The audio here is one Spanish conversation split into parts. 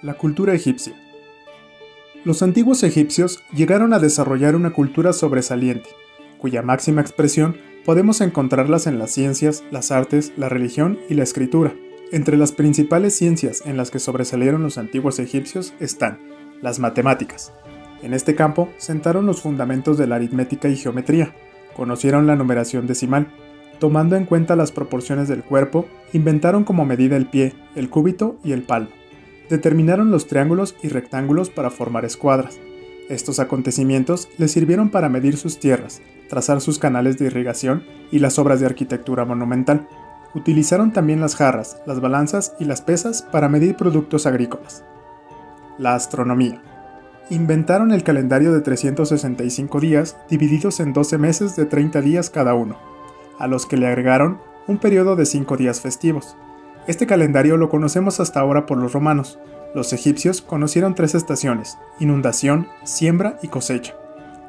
La cultura egipcia. Los antiguos egipcios llegaron a desarrollar una cultura sobresaliente, cuya máxima expresión podemos encontrarlas en las ciencias, las artes, la religión y la escritura. Entre las principales ciencias en las que sobresalieron los antiguos egipcios están las matemáticas. En este campo sentaron los fundamentos de la aritmética y geometría, conocieron la numeración decimal, tomando en cuenta las proporciones del cuerpo, inventaron como medida el pie, el cúbito y el palmo. Determinaron los triángulos y rectángulos para formar escuadras. Estos acontecimientos les sirvieron para medir sus tierras, trazar sus canales de irrigación y las obras de arquitectura monumental. Utilizaron también las jarras, las balanzas y las pesas para medir productos agrícolas. La astronomía. Inventaron el calendario de 365 días divididos en 12 meses de 30 días cada uno, a los que le agregaron un periodo de 5 días festivos. Este calendario lo conocemos hasta ahora por los romanos. Los egipcios conocieron 3 estaciones: inundación, siembra y cosecha.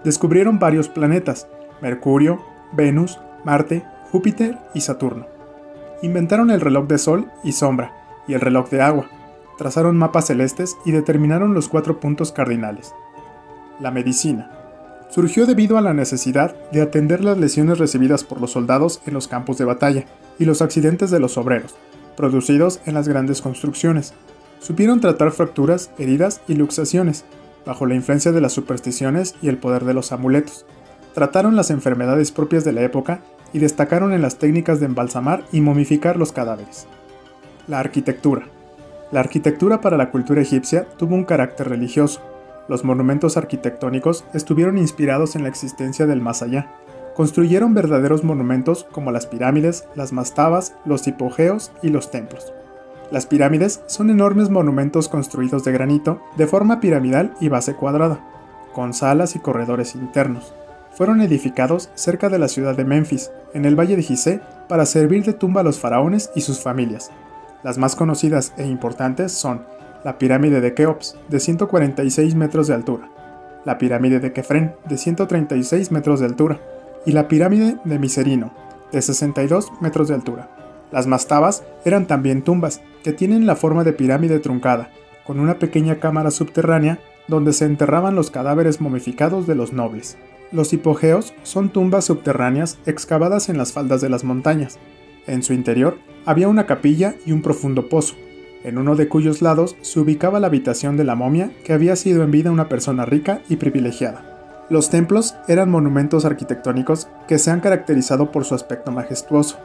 Descubrieron varios planetas: Mercurio, Venus, Marte, Júpiter y Saturno. Inventaron el reloj de sol y sombra y el reloj de agua. Trazaron mapas celestes y determinaron los 4 puntos cardinales. La medicina. Surgió debido a la necesidad de atender las lesiones recibidas por los soldados en los campos de batalla y los accidentes de los obreros, producidos en las grandes construcciones. Supieron tratar fracturas, heridas y luxaciones, bajo la influencia de las supersticiones y el poder de los amuletos. Trataron las enfermedades propias de la época y destacaron en las técnicas de embalsamar y momificar los cadáveres. La arquitectura. La arquitectura para la cultura egipcia tuvo un carácter religioso. Los monumentos arquitectónicos estuvieron inspirados en la existencia del más allá. Construyeron verdaderos monumentos como las pirámides, las mastabas, los hipogeos y los templos. Las pirámides son enormes monumentos construidos de granito, de forma piramidal y base cuadrada, con salas y corredores internos. Fueron edificados cerca de la ciudad de Menfis, en el valle de Gizeh, para servir de tumba a los faraones y sus familias. Las más conocidas e importantes son la pirámide de Keops, de 146 metros de altura, la pirámide de Kefren, de 136 metros de altura, y la pirámide de Miserino, de 62 metros de altura. Las mastabas eran también tumbas, que tienen la forma de pirámide truncada, con una pequeña cámara subterránea donde se enterraban los cadáveres momificados de los nobles. Los hipogeos son tumbas subterráneas excavadas en las faldas de las montañas. En su interior había una capilla y un profundo pozo, en uno de cuyos lados se ubicaba la habitación de la momia que había sido en vida una persona rica y privilegiada. Los templos eran monumentos arquitectónicos que se han caracterizado por su aspecto majestuoso.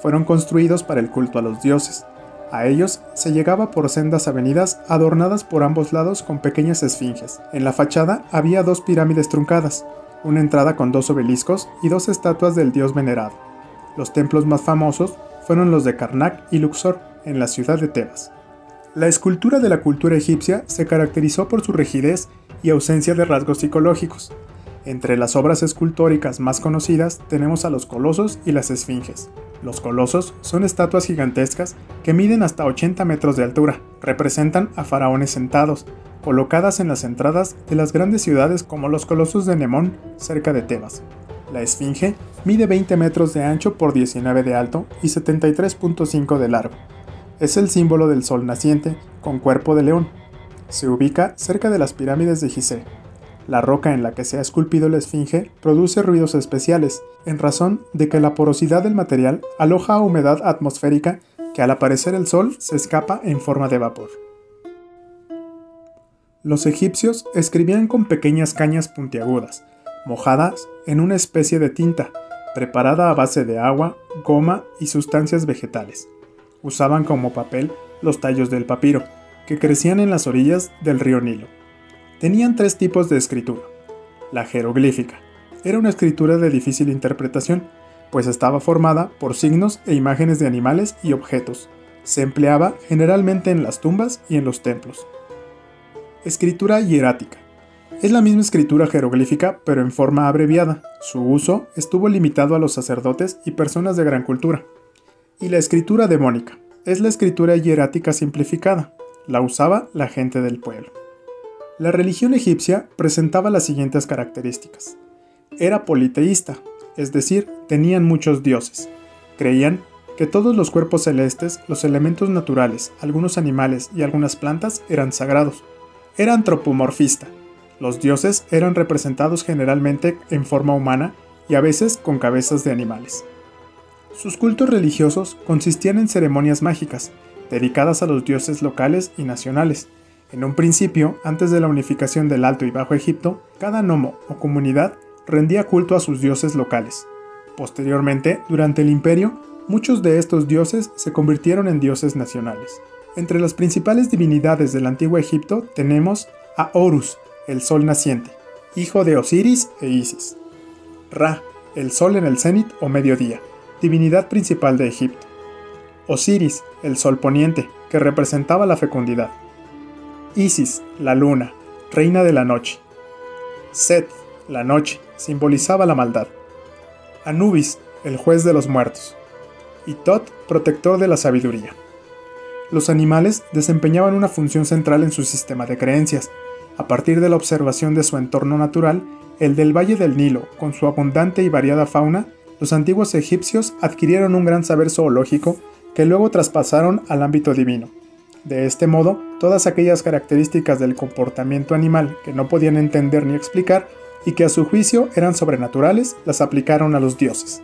Fueron construidos para el culto a los dioses. A ellos se llegaba por sendas avenidas adornadas por ambos lados con pequeñas esfinges. En la fachada había 2 pirámides truncadas, una entrada con 2 obeliscos y 2 estatuas del dios venerado. Los templos más famosos fueron los de Karnak y Luxor, en la ciudad de Tebas. La escultura de la cultura egipcia se caracterizó por su rigidez y ausencia de rasgos psicológicos. Entre las obras escultóricas más conocidas tenemos a los colosos y las esfinges. Los colosos son estatuas gigantescas que miden hasta 80 metros de altura. Representan a faraones sentados, colocadas en las entradas de las grandes ciudades como los colosos de Nemón, cerca de Tebas. La esfinge mide 20 metros de ancho por 19 de alto y 73.5 de largo. Es el símbolo del sol naciente, con cuerpo de león. Se ubica cerca de las pirámides de Gizeh. La roca en la que se ha esculpido la esfinge produce ruidos especiales, en razón de que la porosidad del material aloja humedad atmosférica que al aparecer el sol se escapa en forma de vapor. Los egipcios escribían con pequeñas cañas puntiagudas, mojadas en una especie de tinta, preparada a base de agua, goma y sustancias vegetales. Usaban como papel los tallos del papiro, que crecían en las orillas del río Nilo. Tenían 3 tipos de escritura. La jeroglífica. Era una escritura de difícil interpretación, pues estaba formada por signos e imágenes de animales y objetos. Se empleaba generalmente en las tumbas y en los templos. Escritura hierática. Es la misma escritura jeroglífica, pero en forma abreviada. Su uso estuvo limitado a los sacerdotes y personas de gran cultura. Y la escritura demónica. Es la escritura hierática simplificada. La usaba la gente del pueblo. La religión egipcia presentaba las siguientes características. Era politeísta, es decir, tenían muchos dioses. Creían que todos los cuerpos celestes, los elementos naturales, algunos animales y algunas plantas eran sagrados. Era antropomorfista. Los dioses eran representados generalmente en forma humana y a veces con cabezas de animales. Sus cultos religiosos consistían en ceremonias mágicas, dedicadas a los dioses locales y nacionales. En un principio, antes de la unificación del Alto y Bajo Egipto, cada nomo o comunidad rendía culto a sus dioses locales. Posteriormente, durante el imperio, muchos de estos dioses se convirtieron en dioses nacionales. Entre las principales divinidades del antiguo Egipto tenemos a Horus, el sol naciente, hijo de Osiris e Isis. Ra, el sol en el cenit o mediodía, divinidad principal de Egipto. Osiris, el sol poniente, que representaba la fecundidad. Isis, la luna, reina de la noche. Set, la noche, simbolizaba la maldad. Anubis, el juez de los muertos. Y Tot, protector de la sabiduría. Los animales desempeñaban una función central en su sistema de creencias. A partir de la observación de su entorno natural, el del Valle del Nilo, con su abundante y variada fauna, los antiguos egipcios adquirieron un gran saber zoológico que luego traspasaron al ámbito divino. De este modo, todas aquellas características del comportamiento animal que no podían entender ni explicar y que a su juicio eran sobrenaturales, las aplicaron a los dioses.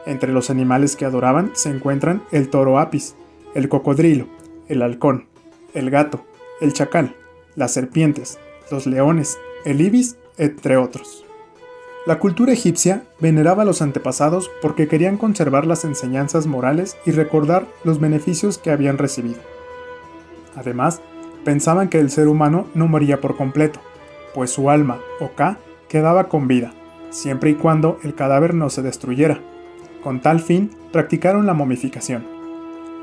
Entre los animales que adoraban se encuentran el toro Apis, el cocodrilo, el halcón, el gato, el chacal, las serpientes, los leones, el ibis, entre otros. La cultura egipcia veneraba a los antepasados porque querían conservar las enseñanzas morales y recordar los beneficios que habían recibido. Además, pensaban que el ser humano no moría por completo, pues su alma, o Ka, quedaba con vida, siempre y cuando el cadáver no se destruyera. Con tal fin, practicaron la momificación.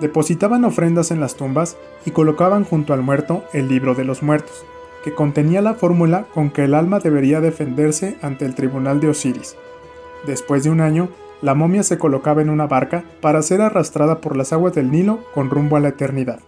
Depositaban ofrendas en las tumbas y colocaban junto al muerto el libro de los muertos, que contenía la fórmula con que el alma debería defenderse ante el tribunal de Osiris. Después de un año, la momia se colocaba en una barca para ser arrastrada por las aguas del Nilo con rumbo a la eternidad.